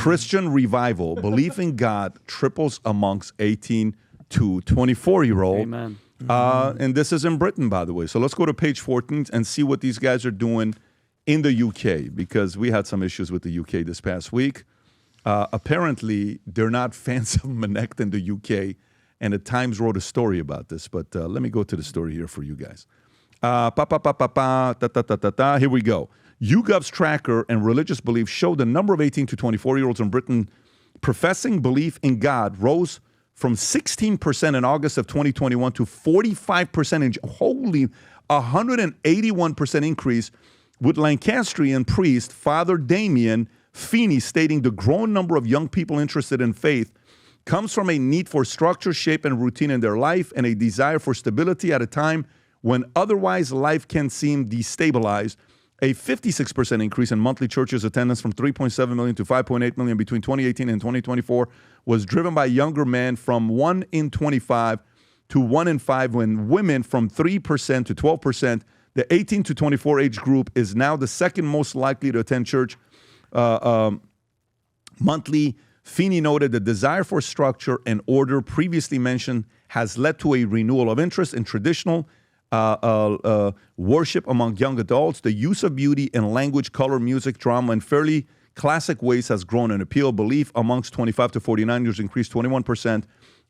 Christian revival, belief in God triples amongst 18 to 24-year-old. Amen. And this is in Britain, by the way. So let's go to page 14 and see what these guys are doing in the UK, because we had some issues with the UK this past week. Apparently, they're not fans of Menect in the UK, and the Times wrote a story about this. But let me go to the story here for you guys. Here we go. YouGov's tracker and religious beliefs show the number of 18 to 24-year-olds in Britain professing belief in God rose from 16% in August of 2021 to 45% in holy 181% increase, with Lancastrian priest Father Damien Feeney stating the growing number of young people interested in faith comes from a need for structure, shape, and routine in their life and a desire for stability at a time when otherwise life can seem destabilized. A 56% increase in monthly churches attendance from 3.7 million to 5.8 million between 2018 and 2024 was driven by younger men from 1 in 25 to 1 in 5, when women from 3% to 12%. The 18 to 24 age group is now the second most likely to attend church monthly. Feeney noted the desire for structure and order previously mentioned has led to a renewal of interest in traditional worship among young adults. The use of beauty in language, color, music, drama, and fairly classic ways has grown in appeal. Belief amongst 25 to 49 years increased 21%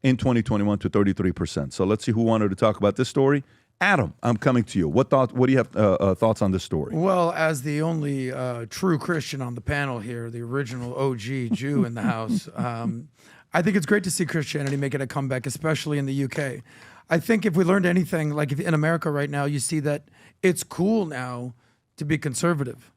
in 2021 to 33%. So let's see who wanted to talk about this story. Adam, I'm coming to you. What do you have thoughts on this story? Well, as the only true Christian on the panel here, the original OG Jew in the house, I think it's great to see Christianity making a comeback, especially in the UK. I think if we learned anything, like if in America right now, you see that it's cool now to be conservative.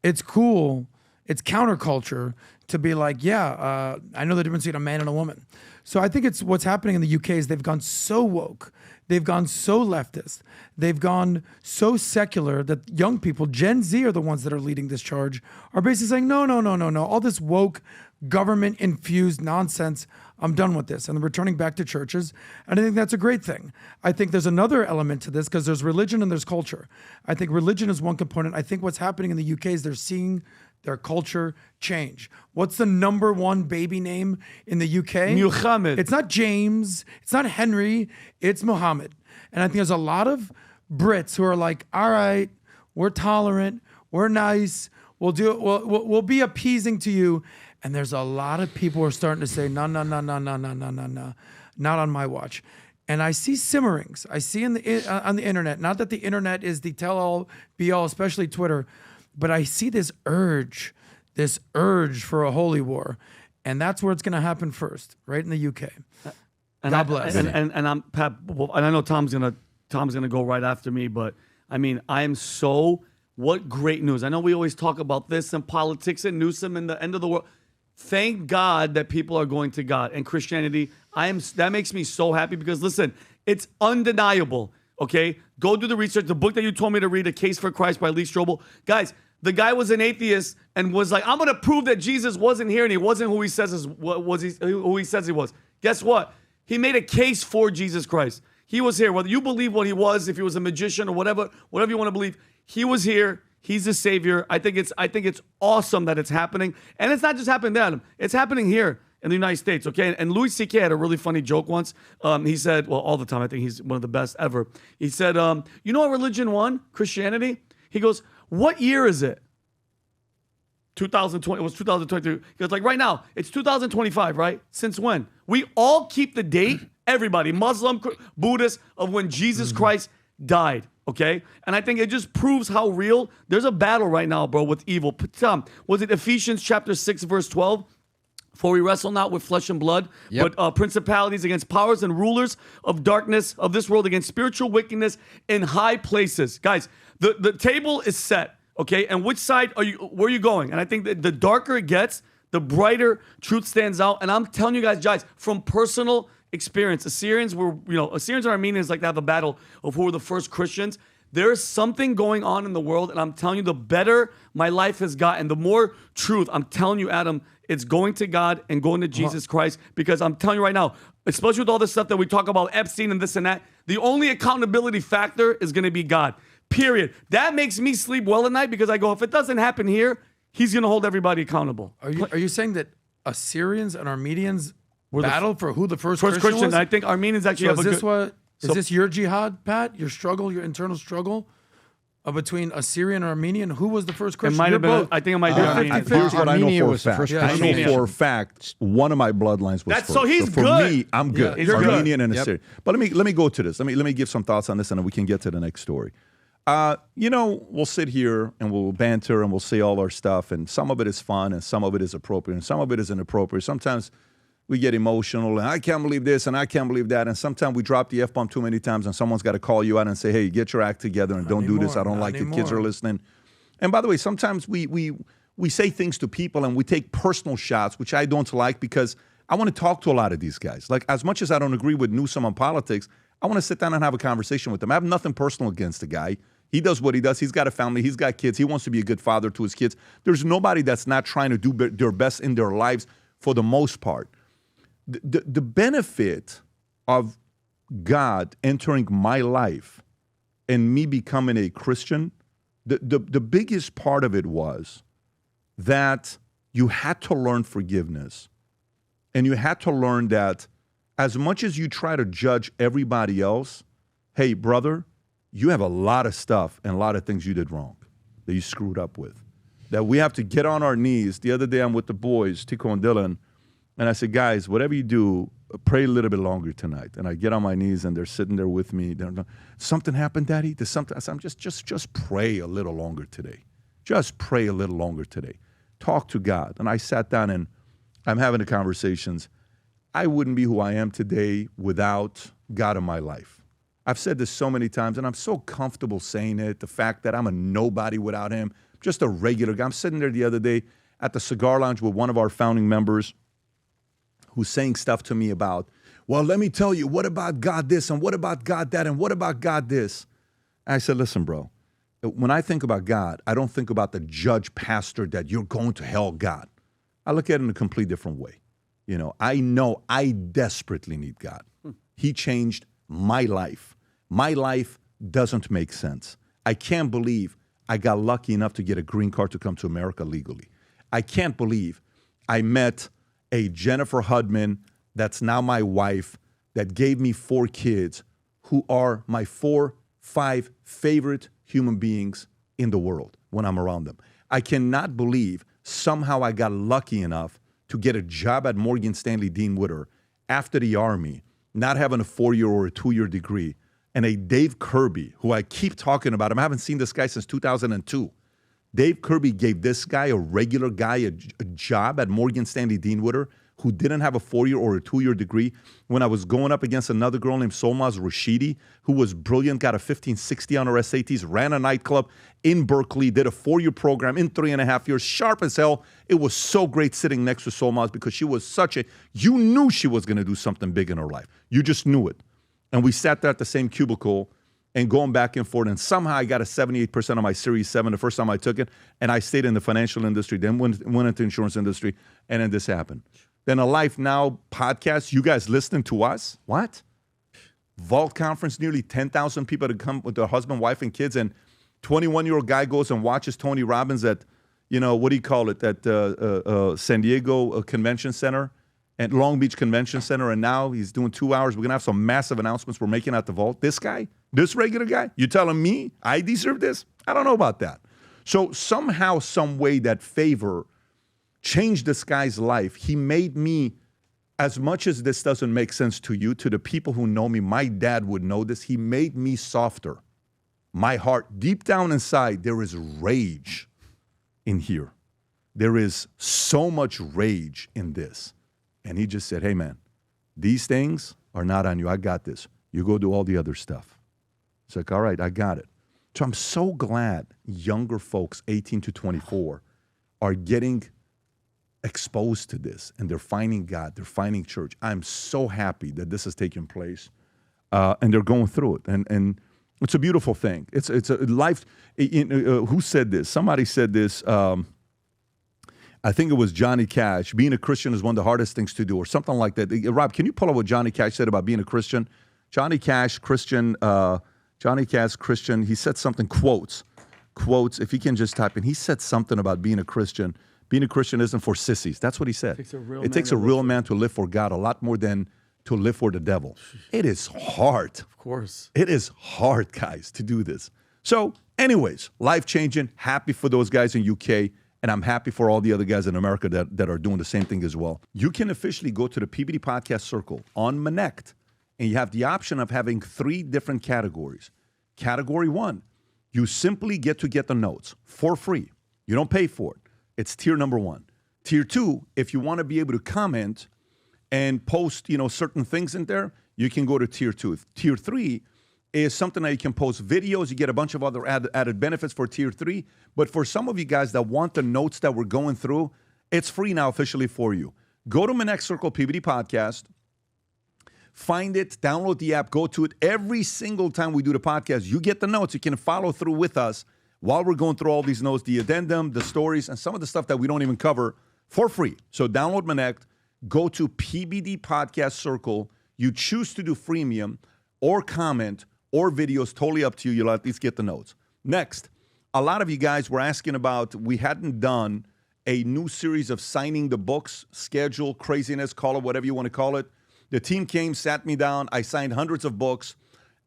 It's cool. It's counterculture to be like, I know the difference between a man and a woman. So I think it's what's happening in the UK is they've gone so woke. They've gone so leftist. They've gone so secular that young people, Gen Z are the ones that are leading this charge, are basically saying, no. All this woke, government-infused nonsense, I'm done with this. And they're returning back to churches. And I think that's a great thing. I think there's another element to this because there's religion and there's culture. I think religion is one component. I think what's happening in the UK is they're seeing their culture change. What's the number one baby name in the UK? Muhammad. It's not James. It's not Henry. It's Muhammad. And I think there's a lot of Brits who are like, all right, we're tolerant. We're nice. We'll do it. We'll be appeasing to you. And there's a lot of people who are starting to say, no, not on my watch. And I see simmerings. I see on the internet, not that the internet is the tell-all, be-all, especially Twitter, but I see this urge for a holy war. And that's where it's going to happen first, right in the UK. God bless. And I'm Pat, and I know Tom's gonna go right after me, but I mean, what great news. I know we always talk about this and politics and Newsom and the end of the world. Thank God that people are going to God and Christianity. That makes me so happy because listen, it's undeniable. Okay, go do the research. The book that you told me to read, A Case for Christ by Lee Strobel. Guys, the guy was an atheist and was like, I'm going to prove that Jesus wasn't here and he wasn't who he says who he says he was. Guess what? He made a case for Jesus Christ. He was here. Whether you believe what he was, if he was a magician or whatever you want to believe, he was here. He's the savior. I think it's awesome that it's happening. And it's not just happening there, Adam. It's happening here in the United States, okay? And Louis C.K. had a really funny joke once. He said, well, all the time, I think he's one of the best ever. He said, you know what religion won? Christianity? He goes, what year is it? 2020. It was 2022. He goes, like right now, it's 2025, right? Since when? We all keep the date, everybody, Muslim, Buddhist, of when Jesus Christ died, okay? And I think it just proves how real. There's a battle right now, bro, with evil. Tom, was it Ephesians chapter 6, verse 12? For we wrestle not with flesh and blood, but principalities against powers and rulers of darkness of this world, against spiritual wickedness in high places. Guys, the table is set, okay? And which side where are you going? And I think that the darker it gets, the brighter truth stands out. And I'm telling you guys, from personal experience, Assyrians and Armenians like to have a battle of who were the first Christians. There's something going on in the world, and I'm telling you, the better my life has gotten, the more truth, I'm telling you, Adam, it's going to God and going to Jesus Christ, because I'm telling you right now, especially with all this stuff that we talk about, Epstein and this and that, the only accountability factor is going to be God, period. That makes me sleep well at night because I go, if it doesn't happen here, he's going to hold everybody accountable. Are you saying that Assyrians and Armenians Were the battled for who the first First Christian was? I think Armenians actually So have is a this good... is this your jihad, Pat? Your struggle, your internal struggle between Assyrian and Armenian? Who was the first It Christian? might have You're been. both. I think it might be Armenian. Here's what I know Armenia for a was the fact. first I know Armenian. for a fact one of my bloodlines was That's- first. so he's for good. me, I'm good. Yeah, you're good. Armenian and Yep. Assyrian. But let me go to this. Let me give some thoughts on this, and then we can get to the next story. We'll sit here and we'll banter and we'll say all our stuff, and some of it is fun and some of it is appropriate and some of it is inappropriate. Sometimes we get emotional and I can't believe this and I can't believe that, and sometimes we drop the F-bomb too many times and someone's got to call you out and say, hey, get your act together and don't do this. I don't Not like it. Kids anymore. are listening. And by the way, sometimes we say things to people and we take personal shots, which I don't like, because I want to talk to a lot of these guys. Like, as much as I don't agree with Newsom on politics, I want to sit down and have a conversation with them. I have nothing personal against the guy. He does what he does. He's got a family. He's got kids. He wants to be a good father to his kids. There's nobody that's not trying to do their best in their lives for the most part. The benefit of God entering my life and me becoming a Christian, the biggest part of it was that you had to learn forgiveness. And you had to learn that as much as you try to judge everybody else, hey, brother, you have a lot of stuff and a lot of things you did wrong that you screwed up with. That we have to get on our knees. The other day I'm with the boys, Tico and Dylan, and I said, guys, whatever you do, pray a little bit longer tonight. And I get on my knees and they're sitting there with me. They're like, something happened, Daddy? There's something. I said, just pray a little longer today. Just pray a little longer today. Talk to God. And I sat down and I'm having the conversations. I wouldn't be who I am today without God in my life. I've said this so many times, and I'm so comfortable saying it, the fact that I'm a nobody without him, just a regular guy. I'm sitting there the other day at the cigar lounge with one of our founding members who's saying stuff to me about, well, let me tell you, what about God this, and what about God that, and what about God this? And I said, listen, bro, when I think about God, I don't think about the judge pastor that you're going to hell God. I look at it in a completely different way. I know I desperately need God. He changed my life. My life doesn't make sense. I can't believe I got lucky enough to get a green card to come to America legally. I can't believe I met a Jennifer Hudman that's now my wife, that gave me 4 kids who are my 5 favorite human beings in the world when I'm around them. I cannot believe somehow I got lucky enough to get a job at Morgan Stanley Dean Witter after the Army, not having a 4-year or a 2-year degree, and a Dave Kirby, who I keep talking about him. I haven't seen this guy since 2002. Dave Kirby gave this guy, a regular guy, a job at Morgan Stanley Dean Witter, who didn't have a 4-year or a 2-year degree, when I was going up against another girl named Solmaz Rashidi, who was brilliant, got a 1560 on her SATs, ran a nightclub in Berkeley, did a 4-year program in 3.5 years, sharp as hell. It was so great sitting next to Solmaz because she was you knew she was going to do something big in her life. You just knew it. And we sat there at the same cubicle and going back and forth, and somehow I got a 78% on my Series 7 the first time I took it, and I stayed in the financial industry, then went into the insurance industry, and then this happened. Then a Life Now podcast, you guys listening to us? What? Vault conference, nearly 10,000 people to come with their husband, wife, and kids, and 21-year-old guy goes and watches Tony Robbins at, what do you call it, at San Diego Convention Center, at Long Beach Convention Center, and now he's doing 2 hours. We're going to have some massive announcements we're making at the Vault. This guy, this regular guy, you telling me I deserve this? I don't know about that. So somehow, some way, that favor changed this guy's life. He made me, as much as this doesn't make sense to you, to the people who know me, my dad would know this, he made me softer. My heart, deep down inside, there is rage in here. There is so much rage in this. And he just said, hey, man, these things are not on you. I got this. You go do all the other stuff. It's like, all right, I got it. So I'm so glad younger folks, 18 to 24, are getting exposed to this, and they're finding God, they're finding church. I'm so happy that this is taking place, and they're going through it. And it's a beautiful thing. It's a life. Who said this? Somebody said this. I think it was Johnny Cash. Being a Christian is one of the hardest things to do, or something like that. Rob, can you pull up what Johnny Cash said about being a Christian? Johnny Cash, Christian. He said something, quotes quotes, if you can just type in, he said something about being a Christian. Being a Christian isn't for sissies. That's what he said. It takes a real man to live for God a lot more than to live for the devil. It is hard. Of course. It is hard, guys, to do this. So, anyways, life-changing. Happy for those guys in UK, and I'm happy for all the other guys in America that are doing the same thing as well. You can officially go to the PBD Podcast Circle on Connect, and you have the option of having 3 different categories. Category 1, you simply get to get the notes for free. You don't pay for it. It's tier number 1. Tier 2, if you want to be able to comment and post, certain things in there, you can go to tier 2. Tier 3 is something that you can post videos. You get a bunch of other added benefits for tier 3. But for some of you guys that want the notes that we're going through, it's free now officially for you. Go to my next Circle PBD Podcast. Find it, download the app, go to it. Every single time we do the podcast, you get the notes. You can follow through with us while we're going through all these notes, the addendum, the stories, and some of the stuff that we don't even cover for free. So download Connect, go to PBD Podcast Circle. You choose to do freemium or comment or videos, totally up to you. You'll at least get the notes. Next, a lot of you guys were asking about, we hadn't done a new series of signing the books, schedule, craziness, call it whatever you want to call it. The team came, sat me down. I signed hundreds of books.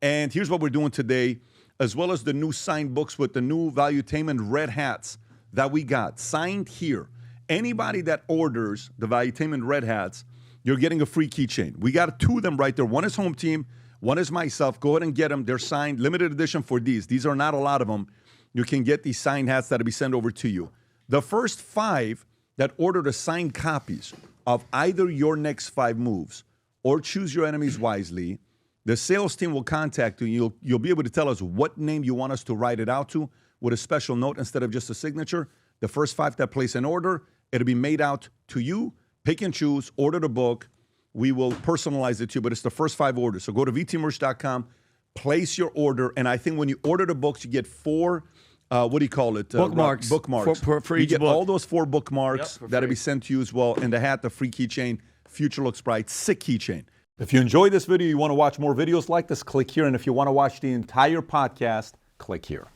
And here's what we're doing today, as well as the new signed books with the new Valuetainment red hats that we got signed here. Anybody that orders the Valuetainment red hats, you're getting a free keychain. We got 2 of them right there. One is home team. One is myself. Go ahead and get them. They're signed, limited edition for these. These are not a lot of them. You can get these signed hats that'll be sent over to you. The first 5 that order the signed copies of either your next 5 moves or choose your enemies wisely, the sales team will contact you. You'll be able to tell us what name you want us to write it out to with a special note instead of just a signature. The first 5 that place an order, it'll be made out to you. Pick and choose, order the book. We will personalize it to you, but it's the first 5 orders. So go to vtmerch.com, place your order, and I think when you order the books, you get 4, bookmarks. Bookmarks. For you each get book. all those 4 bookmarks that'll free. be sent to you as well. And the hat, the free keychain, Future Looks Bright, sick keychain. If you enjoyed this video, you want to watch more videos like this, click here. And if you want to watch the entire podcast, click here.